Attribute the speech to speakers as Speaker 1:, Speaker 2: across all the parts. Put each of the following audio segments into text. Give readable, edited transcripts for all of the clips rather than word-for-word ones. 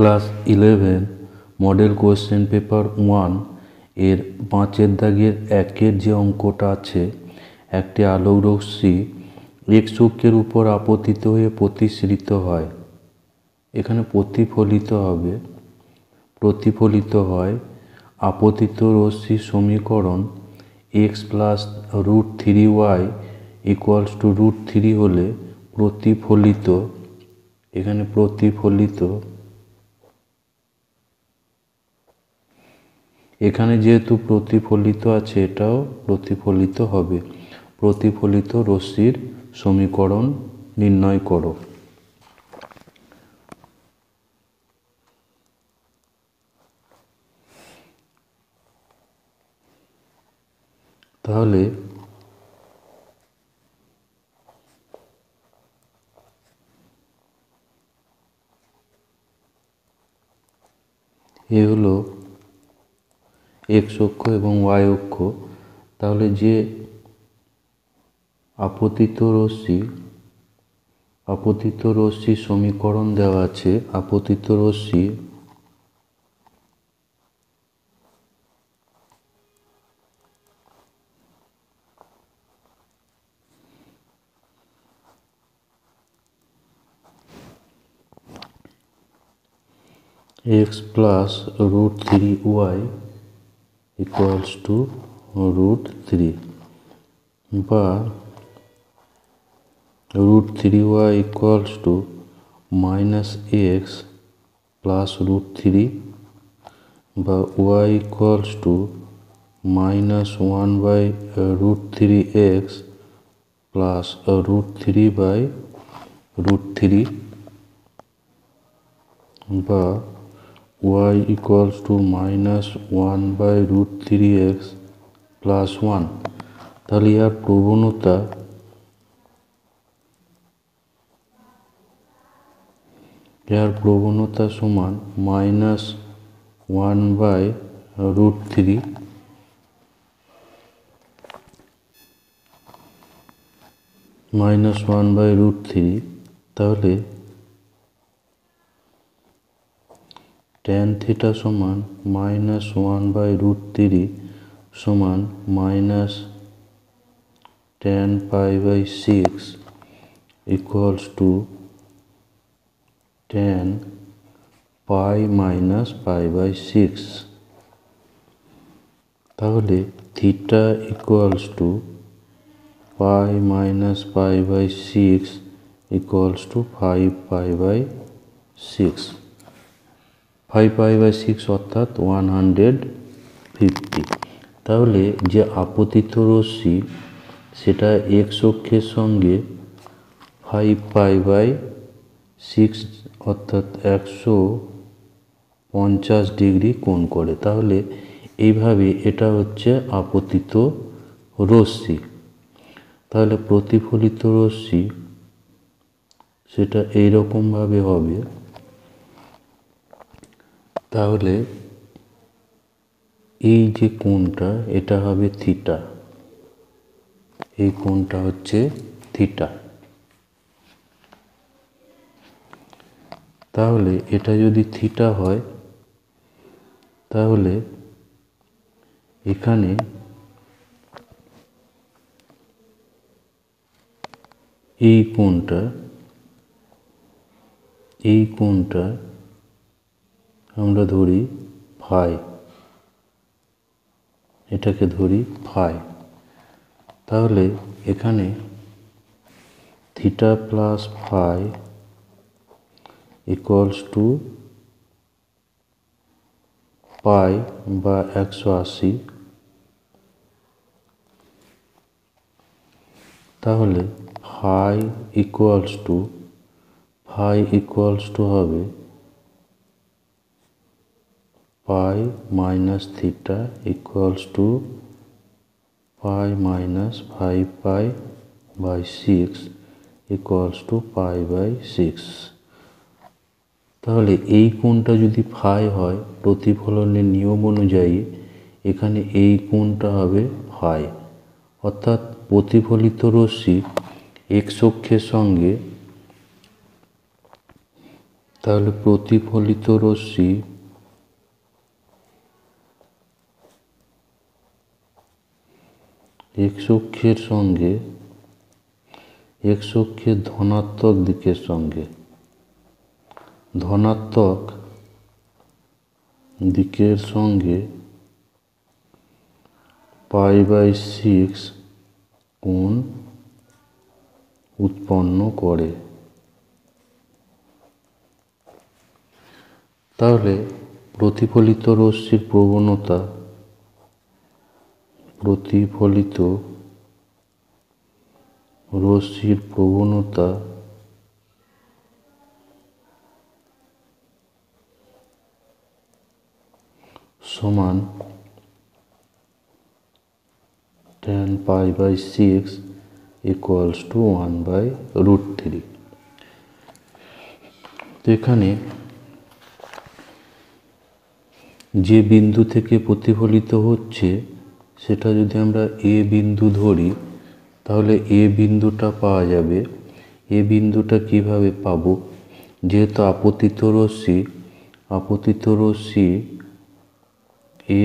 Speaker 1: Class 11 model question paper 1 এর 5 দাগের 1 যে অঙ্কটা আছে, একটি আলোক রশ্মি এক্স অক্ষের উপর আপতিত হয়ে প্রতিসৃত হয়। এখানে প্রতিফলিত হয় আপতিত রশ্মির সমীকরণ x plus √3y equals to √3 হলে এখানে যেহেতু প্রতিফলিত আছে, এটাও প্রতিফলিত হবে। প্রতিফলিত রশ্মির সমীকরণ নির্ণয় করো। তাহলে এ হলো এক্স অক্ষ এবং ওয়াই অক্ষ। তাহলে যে আপতিত রশ্মির সমীকরণ দেওয়া আছে, আপতিত রশ্মি x plus √3y equals to √3 বা √3y equals to -x plus √3 বা y equals to -1/√3x plus √3/√3 বা y equals to -1/√3x plus 1। তাহলে ইয়ার প্রবণতা সমান -1/√3 তাহলে tan থিটা সমান -1/√3 সমান -tan π/6 ইকুয়ালস টু tan π - π/6। তাহলে theta equals to π - π/6 equals to 5π/6 5π/6 অর্থাৎ 150। তাহলে যে আপতিত রশ্মি সেটা এক্স অক্ষের সঙ্গে 5π/6 অর্থাৎ 150 ডিগ্রি কোণ করে। তাহলে এইভাবে এটা হচ্ছে আপতিত রশ্মি। তাহলে প্রতিফলিত রশ্মি সেটা এইরকম ভাবে হবে। তাহলে এই যে কোণটা, এটা হবে থিটা, এই কোণটা হচ্ছে থিটা। তাহলে এটা যদি থিটা হয়, তাহলে এখানে এই কোণটা আমরা ধরি ফাই, এটাকে ধরি ফাই। তাহলে এখানে theta plus phi equals to pi বা 180। তাহলে ফাই ইকুয়ালস টু হবে pi minus theta equals to pi minus 5π/6 equals to π/6। তাহলে এই কোণটা যদি ফাই হয়, প্রতিফলনের নিয়ম অনুযায়ী এখানে এই কোণটা হবে ফাই। অর্থাৎ প্রতিফলিত রশ্মি এক্স অক্ষের সঙ্গে তাহলে প্রতিফলিত রশ্মি এক্স অক্ষের সঙ্গে এক্স অক্ষের ধনাত্মক দিকের সঙ্গে ধনাত্মক দিকের সঙ্গে π/6 কোণ উৎপন্ন করে। তাহলে প্রতিফলিত রশ্মির প্রবণতা সমান tan π/6 = 1/√3। এখানে যে বিন্দু থেকে প্রতিফলিত হচ্ছে সেটা যদি আমরা এ বিন্দু ধরি তাহলে এ বিন্দুটা পাওয়া যাবে। এ বিন্দুটা কিভাবে পাবো? যেহেতু আপতিত রশ্মি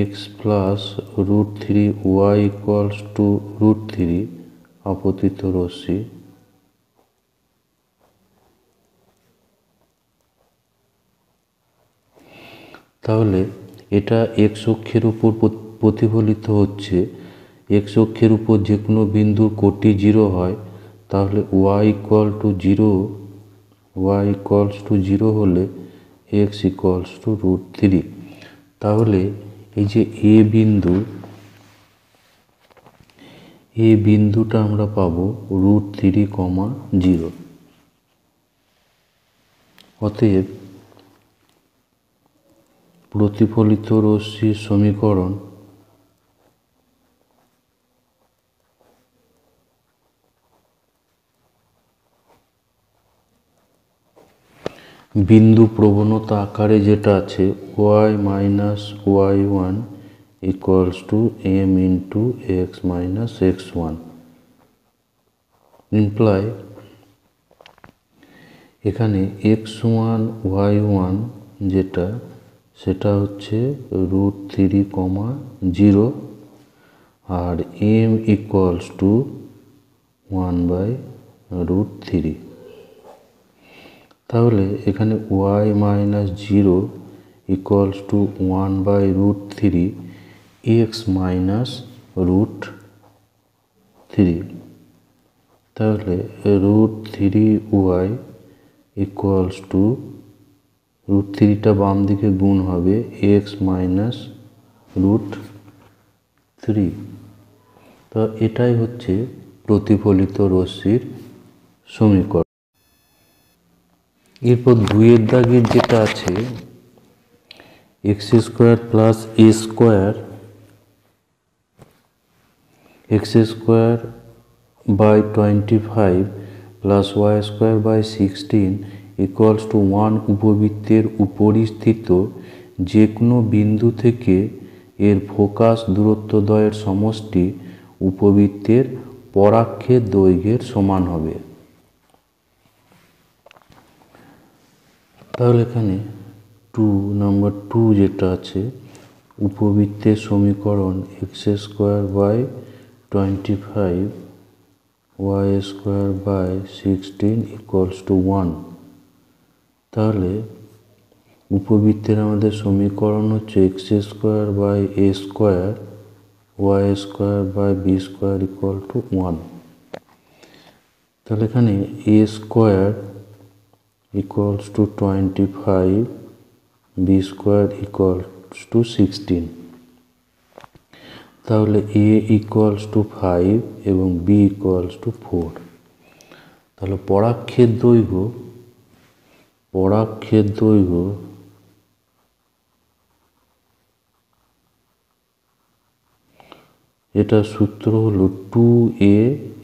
Speaker 1: x + √3y = √3 আপতিত রশ্মি, তাহলে এটা এক্স অক্ষের উপর প্রতিফলিত হচ্ছে। এক্স অক্ষের উপর যে কোনো বিন্দুর কোটি 0 হয় তাহলে y = 0 হলে x = √3। তাহলে এই যে এ বিন্দুটা আমরা পাবো √3, 0। অতএব প্রতিফলিত রশ্মির সমীকরণ বিন্দু প্রবণতা আকারে যেটা আছে y - y1 = m × x - x1 imply এখানে x1 y1 যেটা সেটা হচ্ছে √3, 0 আর m = 1/√3। তাহলে এখানে y - 0 = 1/√3 x - তাহলে √3y = √3টা বাম দিকে গুণ হবে x - √3। তো এটাই হচ্ছে প্রতিফলিত রশ্মির সমীকরণ। এরপর 2 দাগের যেটা আছে x² + a²(x²/25 + y²/16) = 1 উপবৃত্তের উপরিস্থিত যে কোনো বিন্দু থেকে এর ফোকাস দূরত্বদ্বয়ের সমষ্টি উপবৃত্তের পরাক্ষের দৈর্ঘ্যের সমান হবে। তাহলে এখানে নাম্বার 2 যেটা আছে উপবৃত্তের সমীকরণ x²/25 y²/16 = 1। তাহলে উপবৃত্তের আমাদের সমীকরণ হচ্ছে x²/a² y²/b² = 1। তাহলে এখানে a² = 25, b² = 16। তাহলে a = 5 এবং b = 4। তাহলে পরাক্ষের দৈর্ঘ্য এটা সূত্র হলো 2a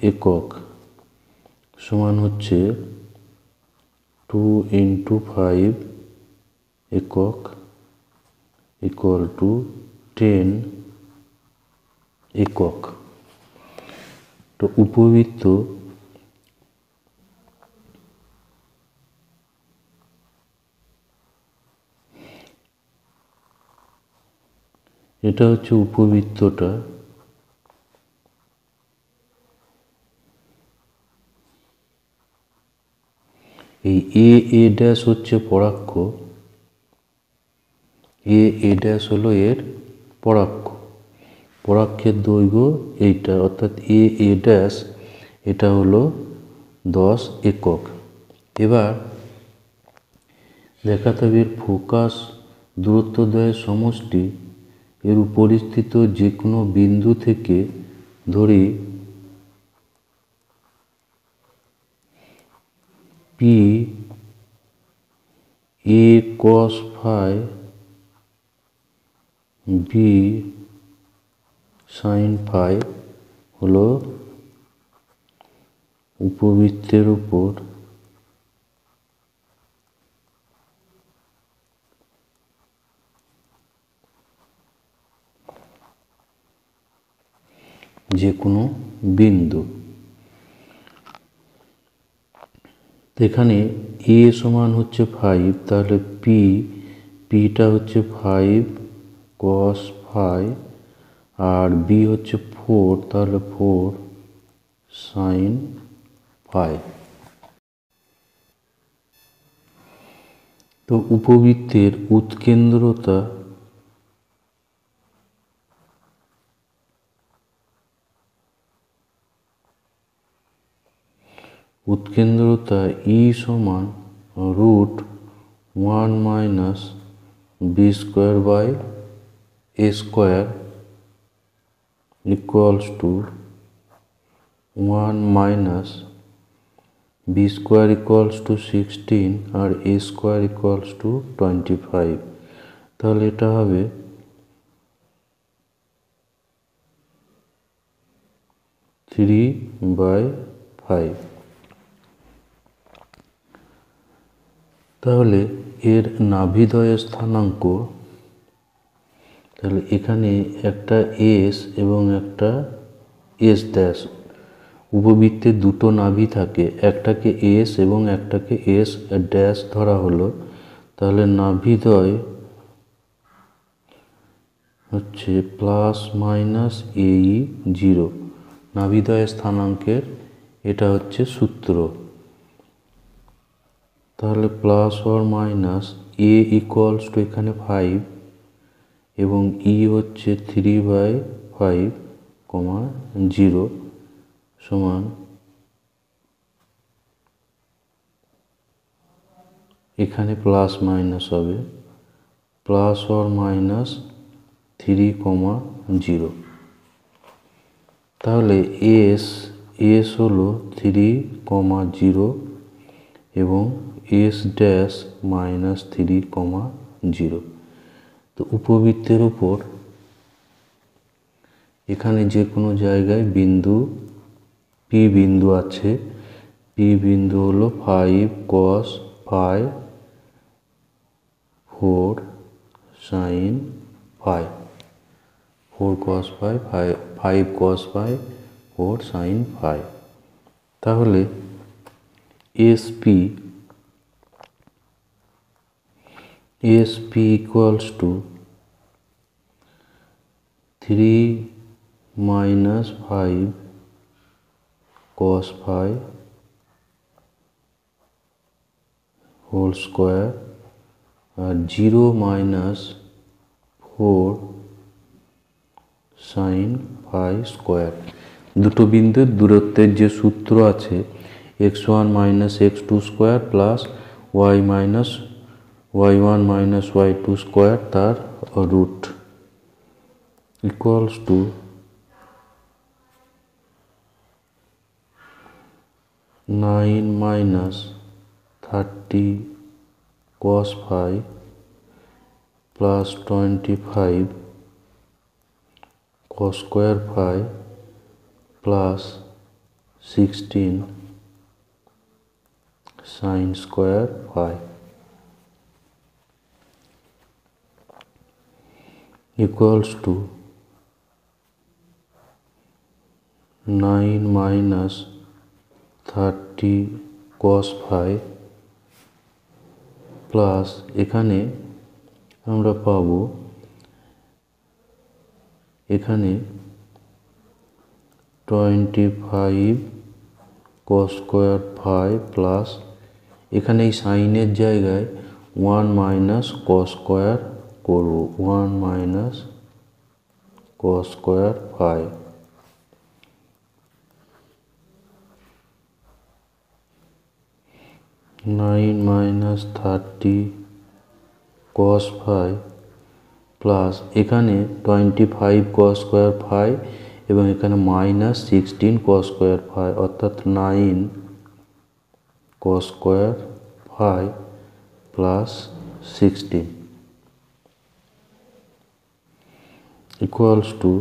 Speaker 1: একক সমান হচ্ছে 2 × 5 একক = 10 একক। তো উপবৃত্ত এটা হচ্ছে উপবৃত্তটা, এই এ ড্যাশ হচ্ছে পরাক্ষ, এ ড্যাশ হলো এর পরাক্ষ, পরাক্ষের দৈর্ঘ্য এইটা, অর্থাৎ এ ড্যাশ এটা হলো 10 একক। এবার দেখাতে হবে এর ফোকাস দূরত্বদ্বয়ের সমষ্টি এর উপরিস্থিত যে কোনো বিন্দু থেকে ধরি P a cos phi b sine phi হলো উপবৃত্তের উপর যে কোনো বিন্দু। এখানে এ সমান হচ্ছে 5, তাহলে পিটা হচ্ছে 5 কস ফাই, আর বি হচ্ছে 4, তাহলে 4 সাইন ফাই। তো উপবৃত্তের উৎকেন্দ্রতা ই সমান √1 minus b square by a square equals to 1 minus b square equals to 16 আর এ স্কোয়ার ইকুয়ালস টু 25। তাহলে এটা হবে 3/5। তাহলে এর নাভিদ্বয়ের স্থানাঙ্ক, তাহলে এখানে একটা এস এবং একটা এস ড্যাশ, উপবৃত্তের দুটো নাভি থাকে, একটাকে এস এবং একটাকে এস ড্যাশ ধরা হলো। তাহলে নাভিদ্বয় হচ্ছে প্লাস মাইনাস এই 0, নাভিদ্বয়ের স্থানাঙ্কের এটা হচ্ছে সূত্র। তাহলে plus or minus A equals to এখানে 5 এবং ই হচ্ছে 3/5, 0 সমান এখানে প্লাস মাইনাস হবে প্লাস অর মাইনাস 3, 0। তাহলে এস হলো 3, 0 এবং এস ড্যাশ মাইনাস 3, 0। তো উপবৃত্তের উপর এখানে যে কোনো জায়গায় বিন্দু পি বিন্দু আছে, পি বিন্দু হলো 5 cos phi 4 sin phi, 4 cos phi 5 cos phi 4 sin phi। তাহলে SP equals to 3 minus 5 cos phi whole square আর 0 minus 4 sin phi স্কোয়ার। দুটো বিন্দুর দূরত্বের যে সূত্র আছে x1 minus x2 square plus y1 minus y2 square তার root equals to 9 minus 30 cos phi plus 25 cos square phi plus 16 sin square phi equals to 9 minus 30 cos phi plus এখানে আমরা পাবো এখানে 25 cos square phi প্লাস এখানে এই সাইনের জায়গায় 1 minus cos square করব, 1 minus cos square phi, nine minus 30 cos phi plus এখানে 25 cos square phi এবং এখানে মাইনাস 16 cos square phi, অর্থাৎ 9 cos square phi plus 16 equals to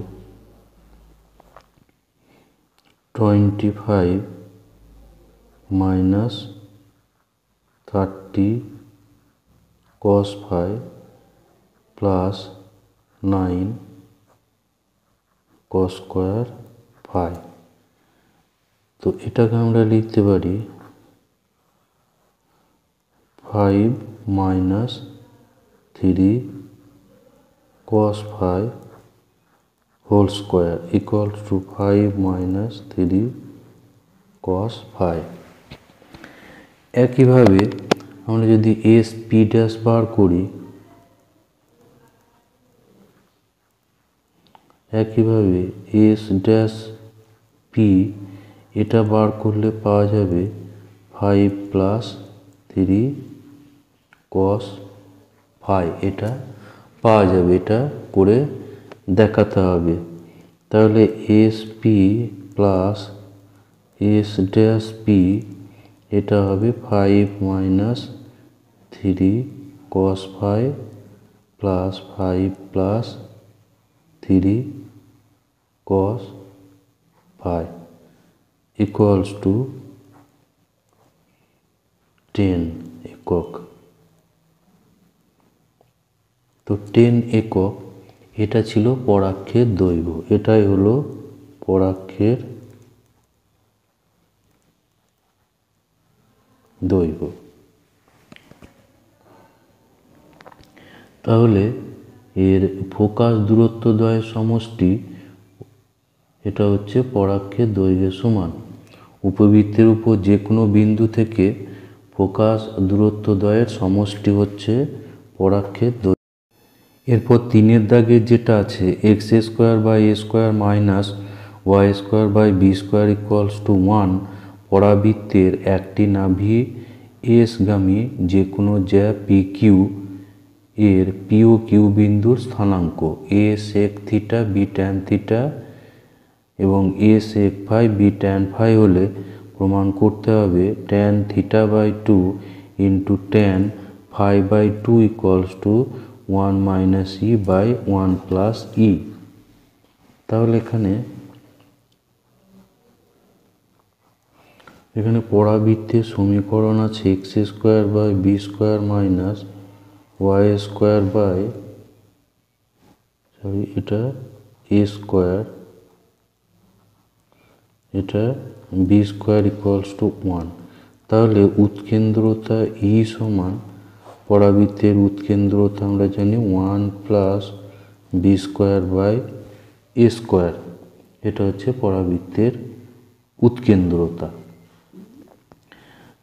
Speaker 1: 25 minus 30 cos phi plus 9 cos square phi। তো এটাকে আমরা লিখতে পারি 5 minus 3 cos phi whole square equals to 5 minus 3 cos phi। একইভাবে আমরা যদি এস পি ড্যাশ বার করি, একইভাবে এস ড্যাশ পি এটা বার করলে পাওয়া যাবে 5 প্লাস 3 cos phi, এটা পাওয়া যাবে, এটা করে দেখাতে হবে। তাহলে S P plus S dash P এটা হবে 5 minus 3 cos phi plus 5 plus 3 cos phi equals to 10 একক। তো 10 একক এটা ছিল পরাক্ষের দৈর্ঘ্য, এটাই হলো পরাক্ষের দৈর্ঘ্য। তাহলে এর ফোকাস দূরত্ব দ্বয়ের সমষ্টি এটা হচ্ছে পরাক্ষের দৈর্ঘ্যের সমান। উপবৃত্তের উপর যে কোনো বিন্দু থেকে ফোকাস দূরত্ব দ্বয়ের সমষ্টি হচ্ছে পরাক্ষের দৈর্ঘ্য। এরপর 3 দাগের যেটা আছে x square by a square minus y square by b square equals to 1 পরাবৃত্তের একটি নাভি এসগামী যে কোনো জ্যা পি কিউ এর পি ও কিউ বিন্দুর স্থানাঙ্ক a sec theta b tan theta এবং a sec phi b tan phi হলে প্রমাণ করতে হবে tan theta by 2 into tan phi by 2 equals to 1 minus e by 1 plus e. তাহলে এখানে পরাবৃত্তের সমীকরণ আছে x square by b square minus y square by এটা এ স্কোয়ার, এটা বি স্কোয়ার ইকুয়ালস টু 1। তাহলে উৎকেন্দ্রতা ই সমান পরাবৃত্তের উৎকেন্দ্রতা আমরা জানি 1 plus b square by a square, এটা হচ্ছে পরাবৃত্তের উৎকেন্দ্রতা।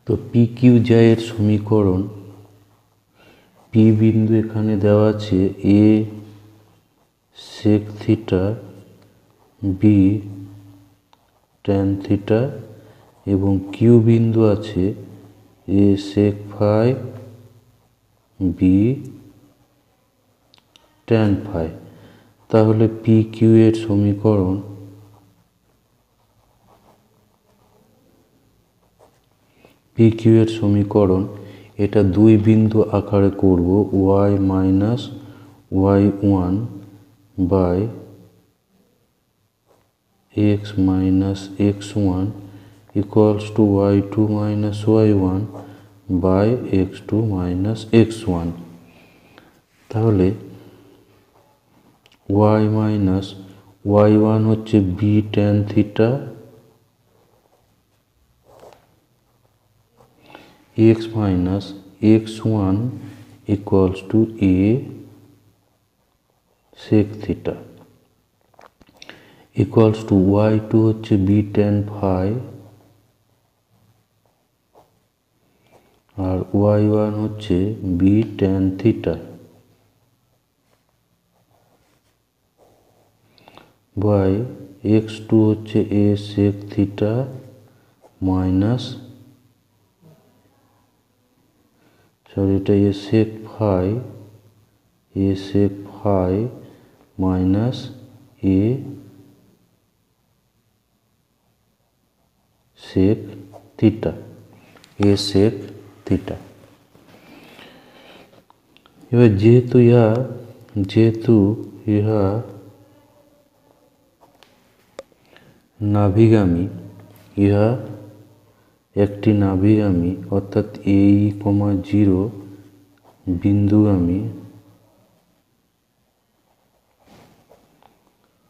Speaker 1: তো পি কিউ জ্যায়ের সমীকরণ, পি বিন্দু এখানে দেওয়া আছে a sec theta b tan theta এবং কিউ বিন্দু আছে a sec phi b tan phi. তাহলে পি কিউ এর সমীকরণ এটা দুই বিন্দু আকারে করব y minus y one by x minus x one equals to y two minus y one by x two minus x one. তাহলে ওয়াই মাইনাস ওয়াই ওয়ান হচ্ছে b tan theta x minus x1 equals to a sec theta। Equals to y two হচ্ছে b tan phi আর y one হচ্ছে b tan theta by x two হচ্ছে a sec theta minus এটা a sec phi minus a sec theta এবার যেহেতু ইহা নাভিগামী, ইহা একটি নাভিগামী অর্থাৎ এই কমা জিরো বিন্দুগামী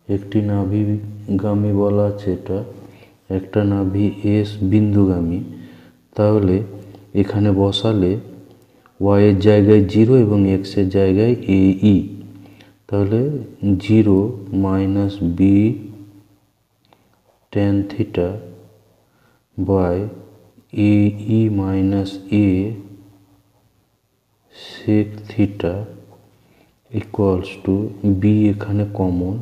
Speaker 1: একটি নাভিগামী বলা আছে, এটা একটা নাভি এস বিন্দুগামী, তাহলে এখানে বসালে ওয়াই এর জায়গায় জিরো এবং এক্স এর জায়গায় এ ই, তাহলে zero minus b tan theta by a e minus a sec theta equals to b এখানে common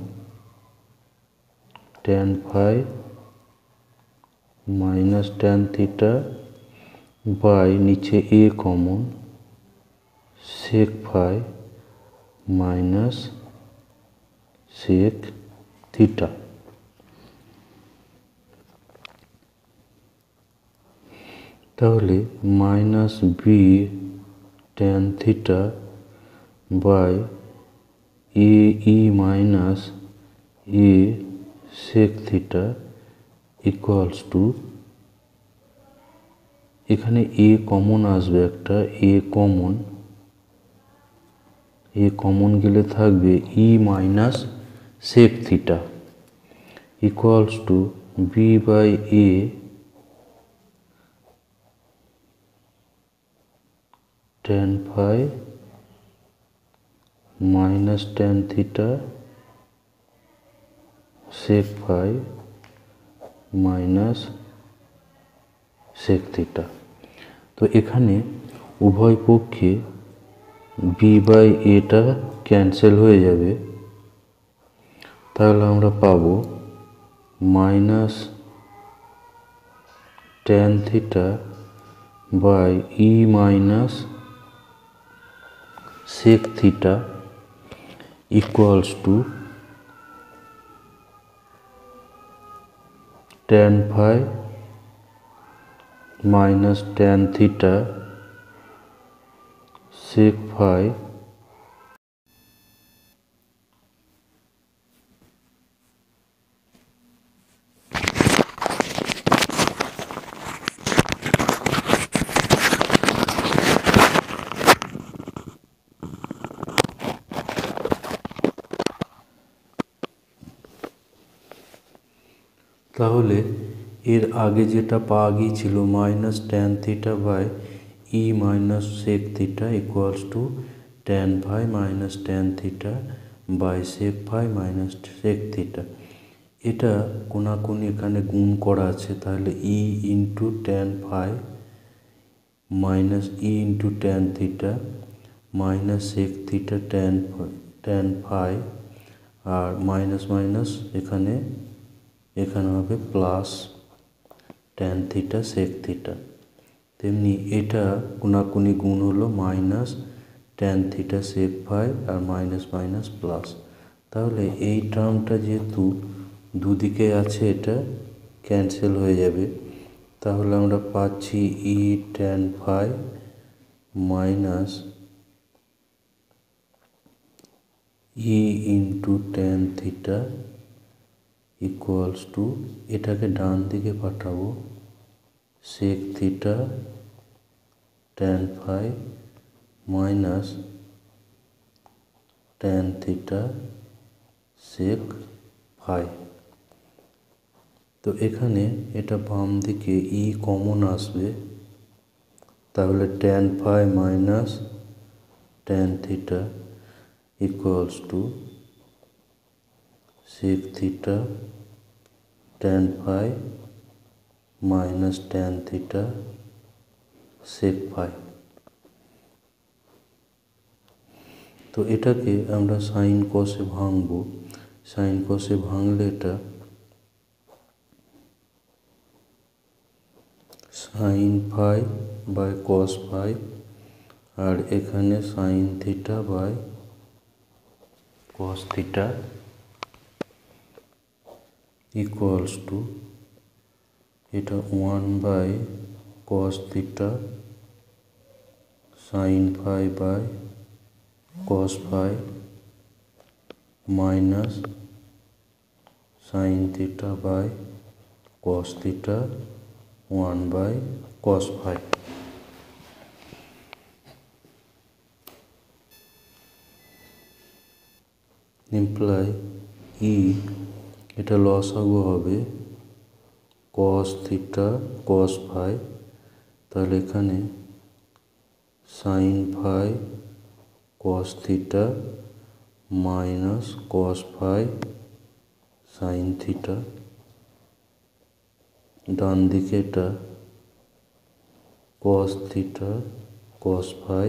Speaker 1: tan phi minus tan theta by নিচে a common sec phi minus sec theta. তাহলে minus b tan theta by a e minus a sec theta equals to, এখানে a common আসবে, একটা a common গেলে থাকবে e minus sec theta equals to b by a tan phi minus tan theta sec phi minus sec theta. তো এখানে উভয় পক্ষে B by এটা ক্যান্সেল হয়ে যাবে, তাহলে আমরা পাবো minus tan theta by e minus sec theta equals to tan phi minus tan theta sec phi তাহলে এর আগে যেটা পাওয়া গিয়েছিল minus tan theta by e minus sec theta equals to tan phi minus tan theta by sec phi minus sec theta, এটা কোনাকুনি এখানে গুণ করা আছে, তাহলে e into tan phi minus e into tan theta minus sec theta tan phi আর minus minus এখানে হবে plus tan theta sec theta, তেমনি এটা কোনাকুনি গুণ হলো minus tan theta sec phi আর মাইনাস মাইনাস প্লাস, তাহলে এই টার্মটা যেহেতু দুদিকে আছে এটা ক্যান্সেল হয়ে যাবে, তাহলে আমরা পাচ্ছি e tan phi minus e into tan theta equals to, এটাকে ডান দিকে পাঠাবো sec theta tan phi minus tan theta sec phi. তো এখানে এটা বাম দিকে ই কমন আসবে, তাহলে tan phi minus tan theta equals to sec theta tan phi minus tan theta sec phi। তো এটাকে আমরা সাইন কসে ভাঙবো। সাইন কসে ভাঙলে এটা sine phi by cos phi, আর এখানে sine theta by cos theta equals to এটা 1 by cos theta sine phi by cos phi minus sine theta by cos theta 1 by cos phi. Imply এটা লসাগু হবে cos theta cos phi, তাহলে এখানে sine phi cos theta minus cos phi sine theta, ডান দিকে এটা cos theta cos phi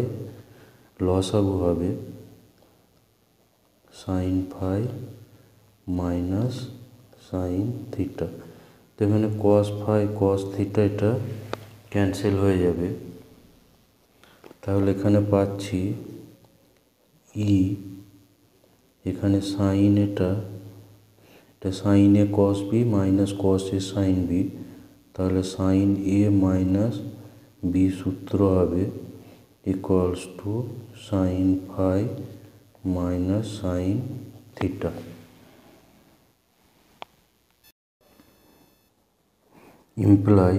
Speaker 1: লসাগু হবে sine phi minus sine theta. তো এখানে কস ফাই কস থিটা এটা ক্যান্সেল হয়ে যাবে, তাহলে এখানে পাচ্ছি এখানে সাইন এটা sine a cos b minus cos a sine b, তাহলে সাইন এ মাইনাস বি সূত্র হবে equals to sine phi minus sine theta. Imply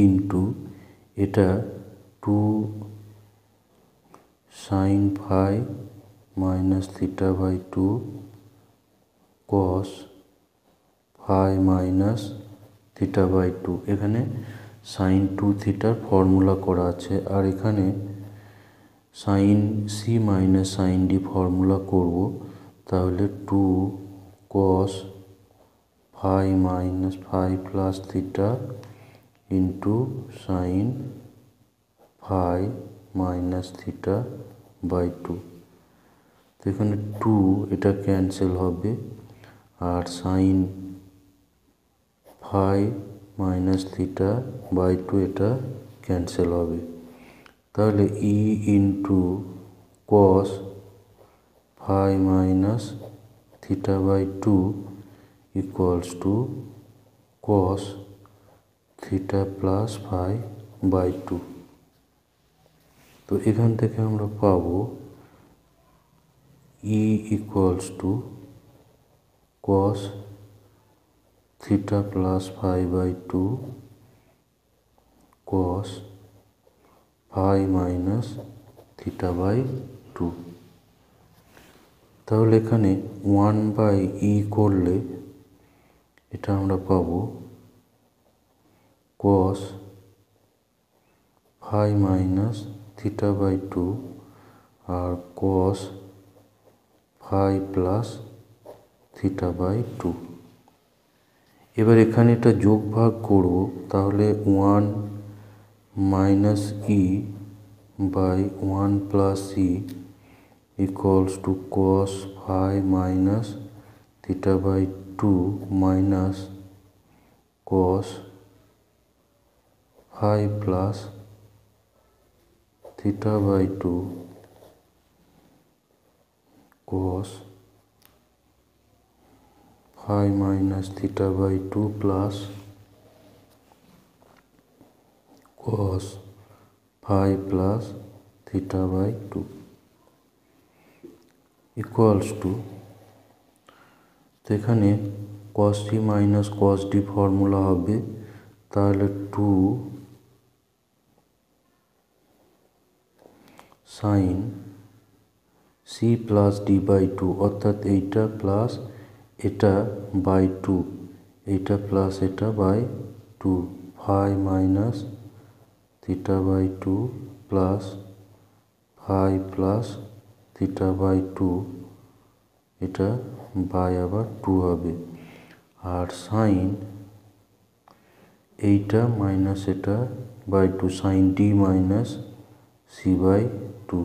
Speaker 1: into এটা 2 sine phi minus theta by 2 cos phi minus theta by 2। এখানে sign 2 থিটার formula করা আছে, আর এখানে sine C minus sine D formula করব। তাহলে 2 cos phi minus phi plus theta into sine phi minus theta by 2। তো এখানে 2 এটা ক্যান্সেল হবে, আর sine phi minus theta by 2 এটা ক্যান্সেল হবে। তাহলে into cos phi minus theta by 2 equals to cos theta plus phi by 2। তো এখান থেকে আমরা পাবো equals to cos theta plus phi by 2 cos phi minus theta by 2। তাহলে এখানে 1 বাই করলে এটা আমরা পাবো cos phi minus theta by 2 আর cos phi plus theta by 2। এবার এখানে এটা যোগ ভাগ করব, তাহলে 1 minus by 1 plus equals to cos phi minus theta by 2 minus cos phi plus theta by 2 cos phi minus theta by 2 plus cos phi plus theta by 2 equals to, তো এখানে cos c minus cos d formula হবে, তাহলে 2 sin c plus d by 2, অর্থাৎ এইটা plus এটা by 2, এইটা plus এটা by 2, phi minus theta by 2 plus phi plus theta by 2 এটা বাই আবার 2 হবে। আর সাইন এইটা মাইনাস এটা by 2, sine d minus c by 2।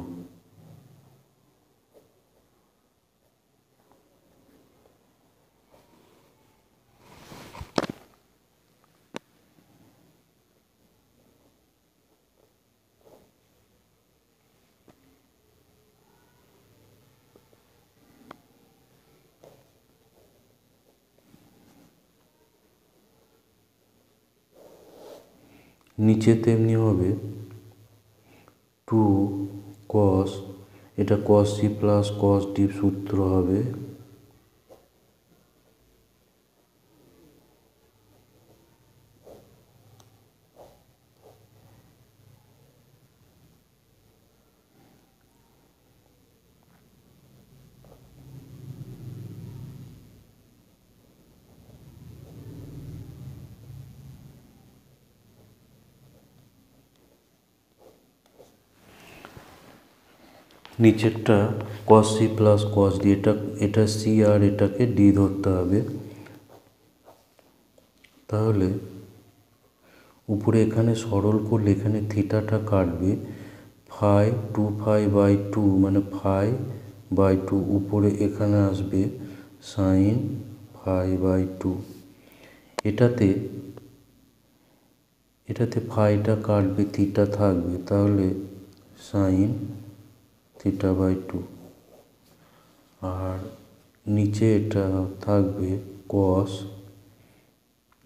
Speaker 1: নিচে তেমনি হবে 2 কস, এটা cos c plus cos d সূত্র হবে, নিচেরটা cos c plus cos d, এটা সি আর এটাকে ডি ধরতে হবে। তাহলে উপরে এখানে সরল করলে এখানে থিটাটা কাটবে, ফাই 2 ফাই বাই 2 মানে ফাই বাই 2, উপরে এখানে আসবে সাইন ফাই বাই 2। এটাতে ফাইটা কাটবে, থিটা থাকবে, তাহলে সাইন থিটা বাই 2। আর নিচে এটা থাকবে কস,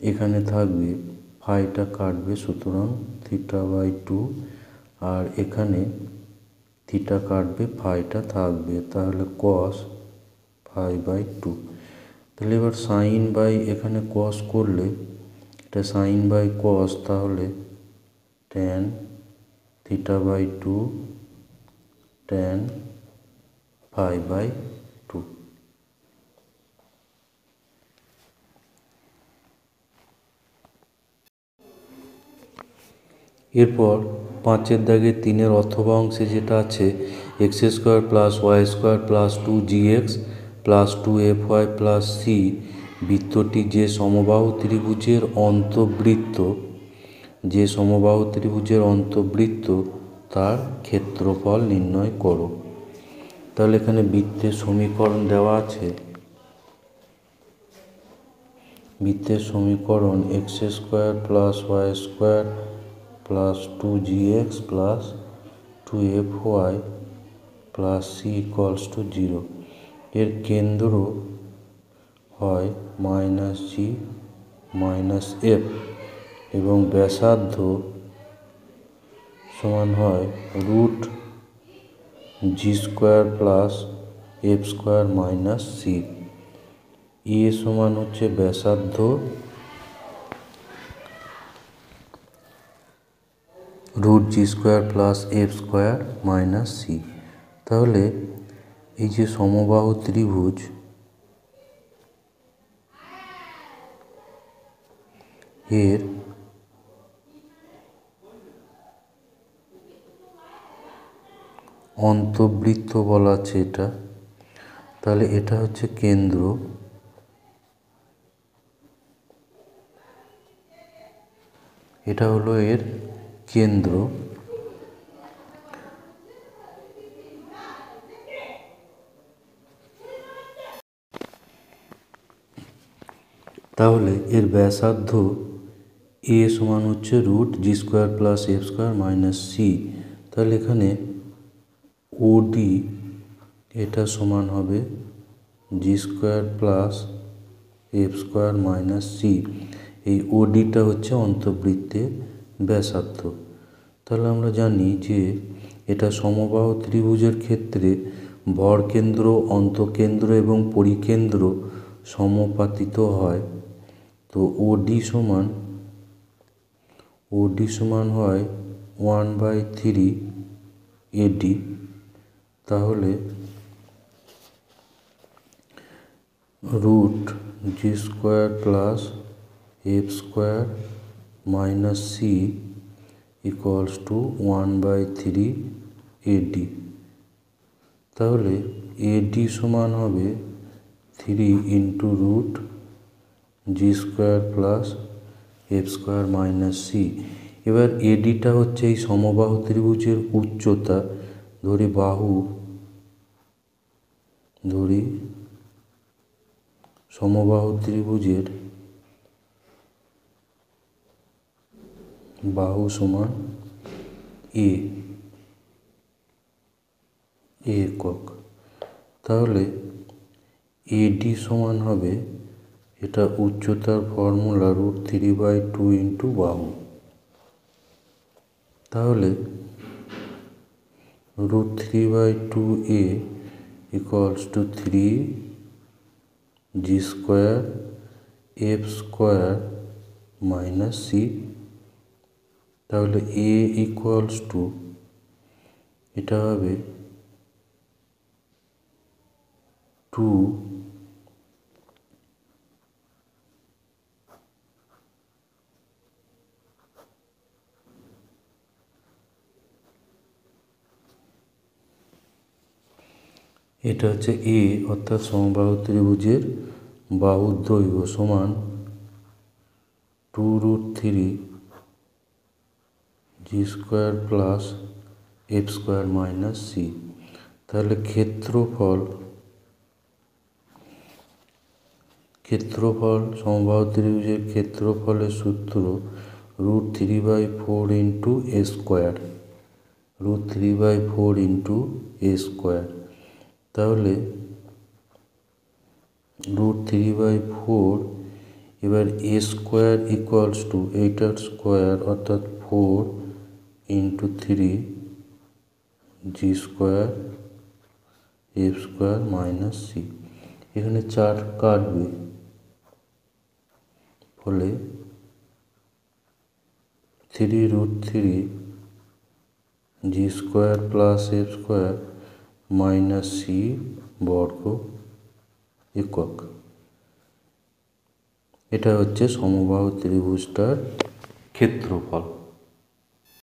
Speaker 1: এখানে থাকবে ফাইটা কাটবে, সুতরাং থিটা বাই 2, আর এখানে থিটা কাটবে, ফাইটা থাকবে, তাহলে কস ফাই বাই 2। তাহলে এবার সাইন বাই এখানে কস করলে এটা সাইন বাই কস, তাহলে tan theta by 2 tan phi by 2। এরপর 5-এর দাগে 3-এর অথবা অংশে যেটা আছে x square plus y square plus 2gx plus 2fy plus c বৃত্তটি যে সমবাহু ত্রিভুজের অন্তবৃত্ত তার ক্ষেত্রফল নির্ণয় করো। তাহলে এখানে বৃত্তের সমীকরণ দেওয়া আছে, বৃত্তের সমীকরণ x square plus y square plus 2gx plus 2fy plus c equals to 0। এর কেন্দ্র হয় মাইনাস জি মাইনাস এফ এবং ব্যাসার্ধ সমান হয় root g square plus F square minus c. A সমান হচ্ছে ব্যাসার্ধ, root g square plus F square minus C. তাহলে এই যে সমবাহু ত্রিভুজ, এর অন্তবৃত্ত বলা আছে এটা, তাহলে এটা হচ্ছে কেন্দ্র, এটা হলো এর কেন্দ্র। তাহলে এর ব্যাসার্ধ এ সমান হচ্ছে root g square plus F square minus C. তাহলে এখানে ওডি এটা সমান হবে g square plus F square minus c. এই ওডিটা হচ্ছে অন্তবৃত্তের ব্যাসার্ধ। তাহলে আমরা জানি যে এটা সমবাহু ত্রিভুজের ক্ষেত্রে ভরকেন্দ্র, অন্তঃকেন্দ্র এবং পরিকেন্দ্র সমাপতিত হয়। তো ওডি সমান হয় 1/3 এডি। তাহলে root g square plus F square minus c equals to 1/3 AD. তাহলে এডি সমান হবে 3 into root g square plus F square minus c. এবার এডিটা হচ্ছে এই সমবাহু ত্রিভুজের উচ্চতা। ধরি সমবাহু ত্রিভুজের বাহু সমান এ একক। তাহলে এডি সমান হবে, এটা উচ্চতার ফর্মুলা √3/2 ইন্টু বাহু। তাহলে √3/2a equals to 3 G square F square minus C. তাহলে এ ইকুয়ালস টু, এটা হবে 2 এটা হচ্ছে এ, অর্থাৎ সমবাহু ত্রিভুজের বাহুর দৈর্ঘ্য সমান 2√3 G square plus F square minus C. তাহলে ক্ষেত্রফল সমবাহু ত্রিভুজের ক্ষেত্রফলের সূত্র √3/4 into A square, √3/4 into A square. তাহলে √3/4, এবার এ স্কোয়ার ইকুয়ালস টু এইটার স্কোয়ার অর্থাৎ 4 ইন্টু 3 জি square F square minus C. এখানে 4 কাটবে, ফলে 3√3 G square plus F square minus C বর্গ একক। এটা হচ্ছে সমবাহু ত্রিভুজটার ক্ষেত্রফল।